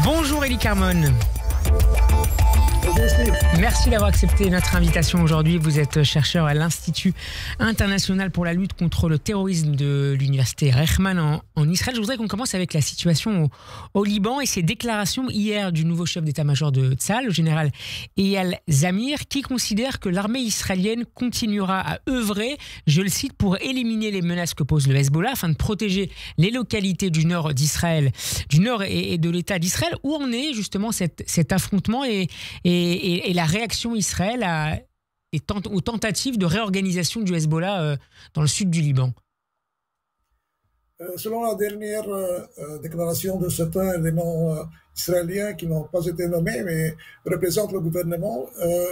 Bonjour Élie Carmon. Merci d'avoir accepté notre invitation aujourd'hui. Vous êtes chercheur à l'Institut international pour la lutte contre le terrorisme de l'université Reichman en Israël. Je voudrais qu'on commence avec la situation au Liban et ces déclarations hier du nouveau chef d'état-major de Tsahal, le général Eyal Zamir, qui considère que l'armée israélienne continuera à œuvrer, je le cite, pour éliminer les menaces que pose le Hezbollah afin de protéger les localités du nord d'Israël, du nord et de l'État d'Israël. Où en est justement cet affrontement et la réaction Israël aux tentatives de réorganisation du Hezbollah dans le sud du Liban? Selon la dernière déclaration de certains éléments israéliens qui n'ont pas été nommés, mais représentent le gouvernement,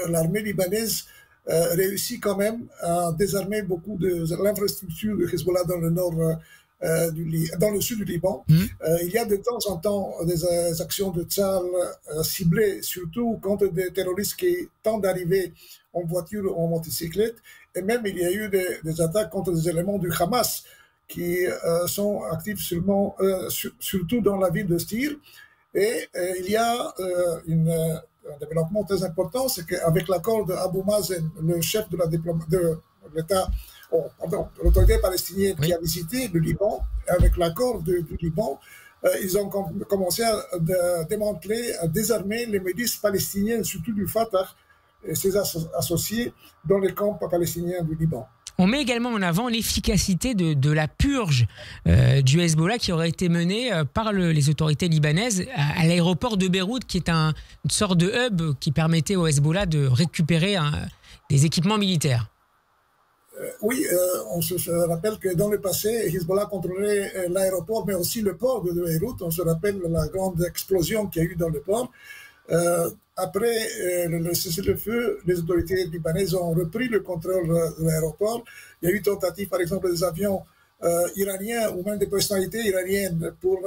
l'armée libanaise réussit quand même à désarmer beaucoup de l'infrastructure du Hezbollah dans le nord dans le sud du Liban. Il y a de temps en temps des actions de Tsahal ciblées, surtout contre des terroristes qui tentent d'arriver en voiture ou en motocyclette. Et même il y a eu des attaques contre des éléments du Hamas qui sont actifs surtout dans la ville de Styr. Et il y a un développement très important, c'est qu'avec l'accord d'Abou Mazen, le chef de l'État, l'autorité palestinienne qui a visité le Liban, avec l'accord du Liban, ils ont commencé à démanteler, à désarmer les milices palestiniennes, surtout du Fatah et ses associés dans les camps palestiniens du Liban. On met également en avant l'efficacité de la purge du Hezbollah qui aurait été menée par les autorités libanaises à l'aéroport de Beyrouth, qui est une sorte de hub qui permettait au Hezbollah de récupérer des équipements militaires. Oui, on se rappelle que dans le passé, Hezbollah contrôlait l'aéroport, mais aussi le port de Beyrouth. On se rappelle la grande explosion qu'il y a eu dans le port. Après le cessez-le-feu, les autorités libanaises ont repris le contrôle de l'aéroport. Il y a eu tentative, par exemple, des avions iraniens ou même des personnalités iraniennes pour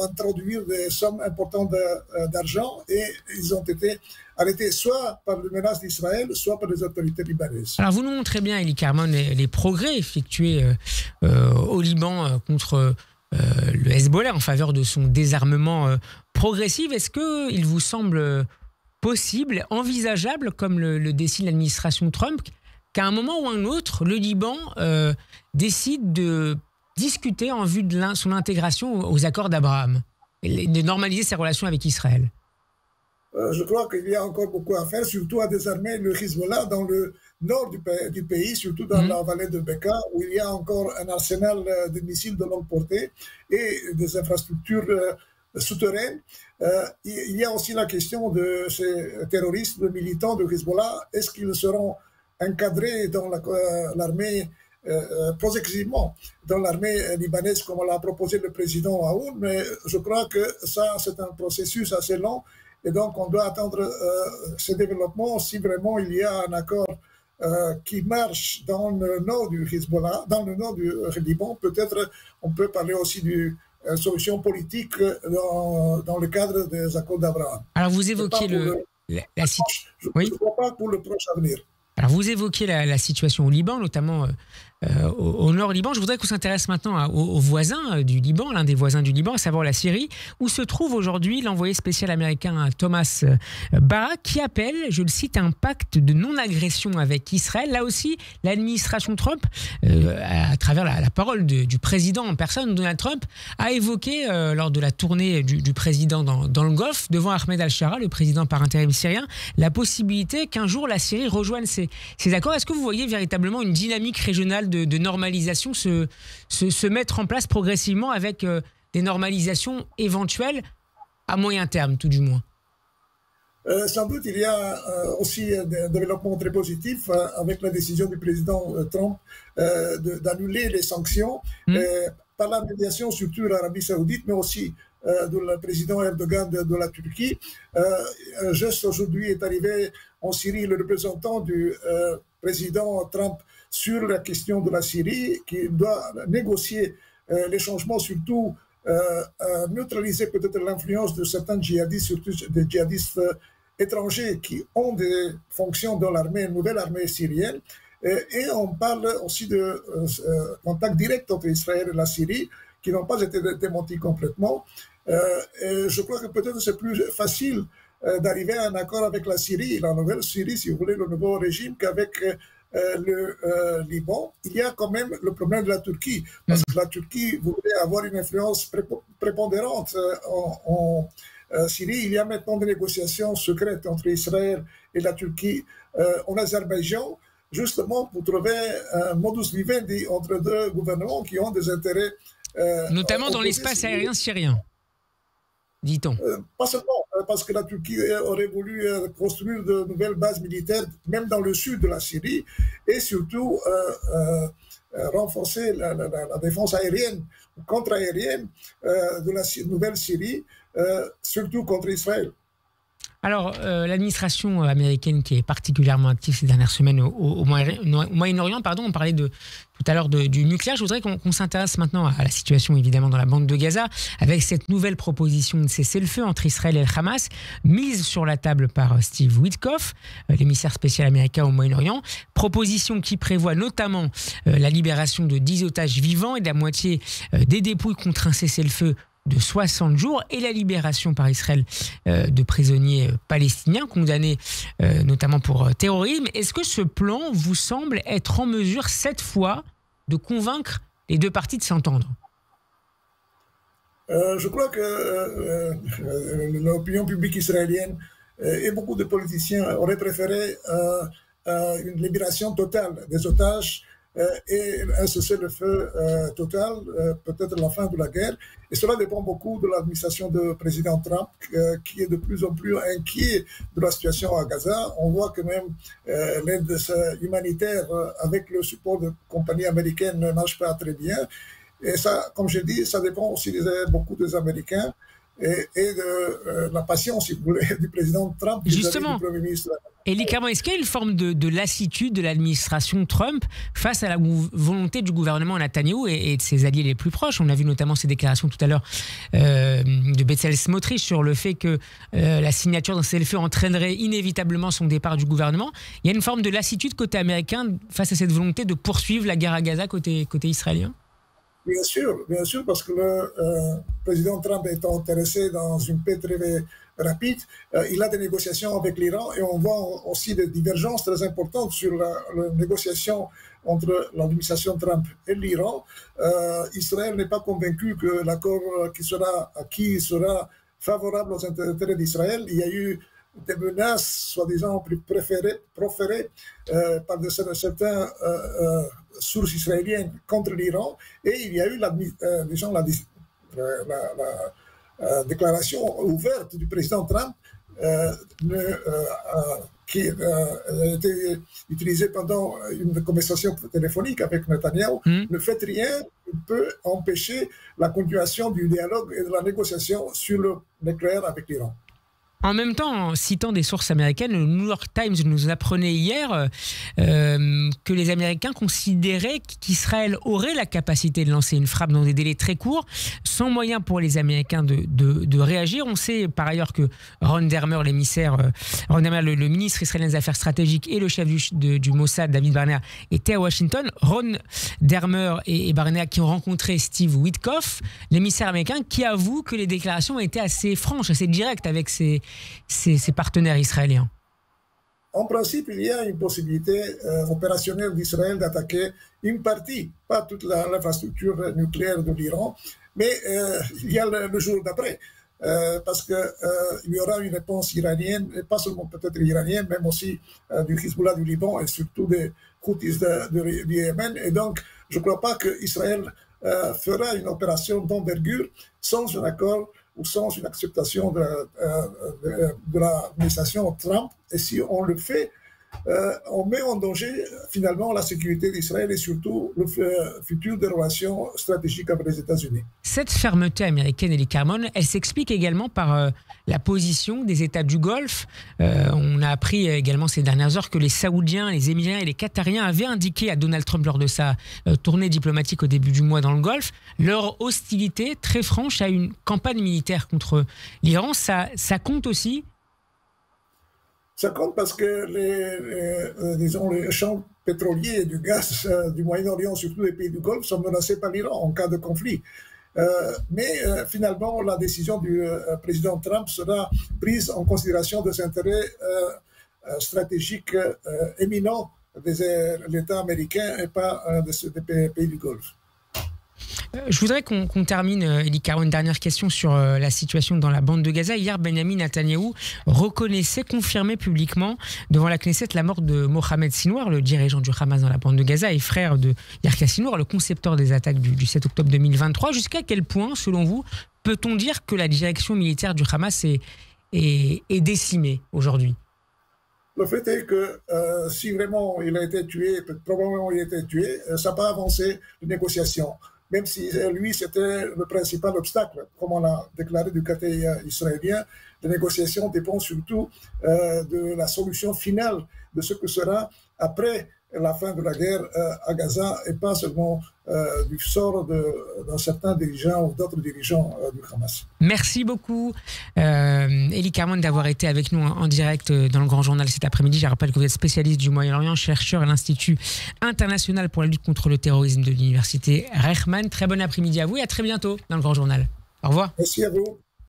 introduire des sommes importantes d'argent, et ils ont été arrêtés soit par les menaces d'Israël, soit par les autorités libanaises. Alors vous nous montrez bien, Élie Carmon, les progrès effectués au Liban contre le Hezbollah en faveur de son désarmement progressif. Est-ce qu'il vous semble possible, envisageable, comme le décide l'administration Trump, qu'à un moment ou un autre, le Liban décide de discuter en vue de son intégration aux accords d'Abraham et de normaliser ses relations avec Israël? Je crois qu'il y a encore beaucoup à faire, surtout à désarmer le Hezbollah dans le nord du pays, surtout dans la vallée de Bekaa, où il y a encore un arsenal de missiles de longue portée et des infrastructures souterraines. Il y a aussi la question de ces terroristes, de militants de Hezbollah. Est-ce qu'ils seront encadrés dans l'armée progressivement dans l'armée libanaise, comme l'a proposé le président Aoun? Mais je crois que ça, c'est un processus assez long. Et donc, on doit attendre ce développement. Si vraiment il y a un accord qui marche dans le nord du Hezbollah, dans le nord du Liban, peut-être on peut parler aussi d'une solution politique dans le cadre des accords d'Abraham. Alors, vous évoquez la situation. Je ne crois pas pour le proche avenir. Alors, vous évoquez la situation au Liban, notamment au nord Liban. Je voudrais qu'on s'intéresse maintenant aux voisins du Liban, l'un des voisins du Liban, à savoir la Syrie, où se trouve aujourd'hui l'envoyé spécial américain Thomas Barak, qui appelle, je le cite, un pacte de non-agression avec Israël. Là aussi, l'administration Trump, à travers la parole du président en personne, Donald Trump, a évoqué lors de la tournée du président dans le Golfe, devant Ahmed al-Shara, le président par intérim syrien, la possibilité qu'un jour la Syrie rejoigne ces accords. Est-ce que vous voyez véritablement une dynamique régionale de normalisation se mettre en place progressivement, avec des normalisations éventuelles à moyen terme, tout du moins? Sans doute, il y a aussi un développement très positif avec la décision du président Trump d'annuler les sanctions par la médiation surtout de l'Arabie Saoudite, mais aussi du président Erdogan de la Turquie. Juste aujourd'hui est arrivé en Syrie le représentant du président Trump sur la question de la Syrie, qui doit négocier les changements, surtout neutraliser peut-être l'influence de certains djihadistes, surtout des djihadistes étrangers qui ont des fonctions dans l'armée, une nouvelle armée syrienne. Et on parle aussi de contacts directs entre Israël et la Syrie, qui n'ont pas été démentis complètement. Et je crois que peut-être c'est plus facile d'arriver à un accord avec la Syrie, la nouvelle Syrie, si vous voulez, le nouveau régime, qu'avec le Liban. Il y a quand même le problème de la Turquie, parce que la Turquie voulait avoir une influence prépondérante en Syrie. Il y a maintenant des négociations secrètes entre Israël et la Turquie en Azerbaïdjan, justement pour trouver un modus vivendi entre deux gouvernements qui ont des intérêts notamment dans l'espace aérien syrien, dit-on. Pas seulement, parce que la Turquie aurait voulu construire de nouvelles bases militaires, même dans le sud de la Syrie, et surtout renforcer la défense aérienne, contre-aérienne de la nouvelle Syrie, surtout contre Israël. Alors, l'administration américaine qui est particulièrement active ces dernières semaines au Moyen-Orient, on parlait tout à l'heure du nucléaire. Je voudrais qu'on s'intéresse maintenant à la situation évidemment dans la bande de Gaza, avec cette nouvelle proposition de cessez-le-feu entre Israël et le Hamas, mise sur la table par Steve Witkoff, l'émissaire spécial américain au Moyen-Orient. Proposition qui prévoit notamment la libération de 10 otages vivants et de la moitié des dépouilles contre un cessez-le-feu de 60 jours et la libération par Israël de prisonniers palestiniens condamnés notamment pour terrorisme. Est-ce que ce plan vous semble être en mesure cette fois de convaincre les deux parties de s'entendre? Je crois que l'opinion publique israélienne et beaucoup de politiciens auraient préféré une libération totale des otages et un cessez-le-feu total, peut-être la fin de la guerre. Et cela dépend beaucoup de l'administration du président Trump, qui est de plus en plus inquiet de la situation à Gaza. On voit que même l'aide humanitaire, avec le support de compagnies américaines, ne marche pas très bien. Et ça, comme je dis, ça dépend aussi beaucoup des Américains et de la patience, si vous voulez, du président Trump. Justement. Du Premier ministre. Elie Carmon, est-ce qu'il y a une forme de lassitude de l'administration Trump face à la volonté du gouvernement Netanyahou et de ses alliés les plus proches? On a vu notamment ces déclarations tout à l'heure de Bezalel Smotrich sur le fait que la signature d'un cessez-le-feu entraînerait inévitablement son départ du gouvernement. Il y a une forme de lassitude côté américain face à cette volonté de poursuivre la guerre à Gaza côté israélien? Bien sûr, parce que le président Trump est intéressé dans une paix très rapide. Il a des négociations avec l'Iran et on voit aussi des divergences très importantes sur la négociation entre l'administration Trump et l'Iran. Israël n'est pas convaincu que l'accord qui sera acquis sera favorable aux intérêts d'Israël. Il y a eu des menaces, soi-disant, proférées par certains sources israéliennes contre l'Iran, et il y a eu la déclaration ouverte du président Trump qui a été utilisée pendant une conversation téléphonique avec Netanyahou. Ne faites rien qui peut empêcher la continuation du dialogue et de la négociation sur le nucléaire avec l'Iran. En même temps, en citant des sources américaines, le New York Times nous apprenait hier que les Américains considéraient qu'Israël aurait la capacité de lancer une frappe dans des délais très courts, sans moyen pour les Américains de réagir. On sait par ailleurs que Ron Dermer, le ministre israélien des Affaires stratégiques et le chef du Mossad, David Barnea, étaient à Washington. Ron Dermer et Barnea qui ont rencontré Steve Witkoff, l'émissaire américain, qui avoue que les déclarations étaient assez franches, assez directes avec ses partenaires israéliens. En principe, il y a une possibilité opérationnelle d'Israël d'attaquer une partie, pas toute l'infrastructure nucléaire de l'Iran, mais il y a le jour d'après. Parce qu'il y aura une réponse iranienne, et pas seulement peut-être iranienne, même aussi du Hezbollah du Liban et surtout des Houthis du Yémen. Et donc, je ne crois pas qu'Israël fera une opération d'envergure sans un accord ou sans une acceptation de l'administration Trump. Et si on le fait, on met en danger finalement la sécurité d'Israël et surtout le futur des relations stratégiques avec les États-Unis. Cette fermeté américaine, Elie Carmon, elle s'explique également par la position des États du Golfe. On a appris également ces dernières heures que les Saoudiens, les Émirats et les Qatariens avaient indiqué à Donald Trump lors de sa tournée diplomatique au début du mois dans le Golfe leur hostilité très franche à une campagne militaire contre l'Iran. Ça compte aussi? Ça compte parce que les champs pétroliers et du gaz du Moyen-Orient, surtout les pays du Golfe, sont menacés par l'Iran en cas de conflit. Mais finalement, la décision du président Trump sera prise en considération des intérêts stratégiques éminents de l'État américain et pas des pays du Golfe. Je voudrais qu'on termine, Eli Karoun, une dernière question sur la situation dans la bande de Gaza. Hier, Benjamin Netanyahou reconnaissait, confirmait publiquement devant la Knesset la mort de Mohamed Sinwar, le dirigeant du Hamas dans la bande de Gaza et frère de Yahya Sinwar, le concepteur des attaques du 7 octobre 2023. Jusqu'à quel point, selon vous, peut-on dire que la direction militaire du Hamas est décimée aujourd'hui? Le fait est que si vraiment il a été tué, probablement il a été tué, ça n'a pas avancé les négociations. Même si lui, c'était le principal obstacle, comme on l'a déclaré du côté israélien, les négociations dépendent surtout de la solution finale de ce que sera après la fin de la guerre à Gaza et pas seulement du sort d'un certain dirigeant ou d'autres dirigeants du Hamas. Merci beaucoup, Eli Karoun, d'avoir été avec nous en direct dans le Grand Journal cet après-midi. Je rappelle que vous êtes spécialiste du Moyen-Orient, chercheur à l'Institut international pour la lutte contre le terrorisme de l'Université Reichmann. Très bon après-midi à vous et à très bientôt dans le Grand Journal. Au revoir. Merci à vous.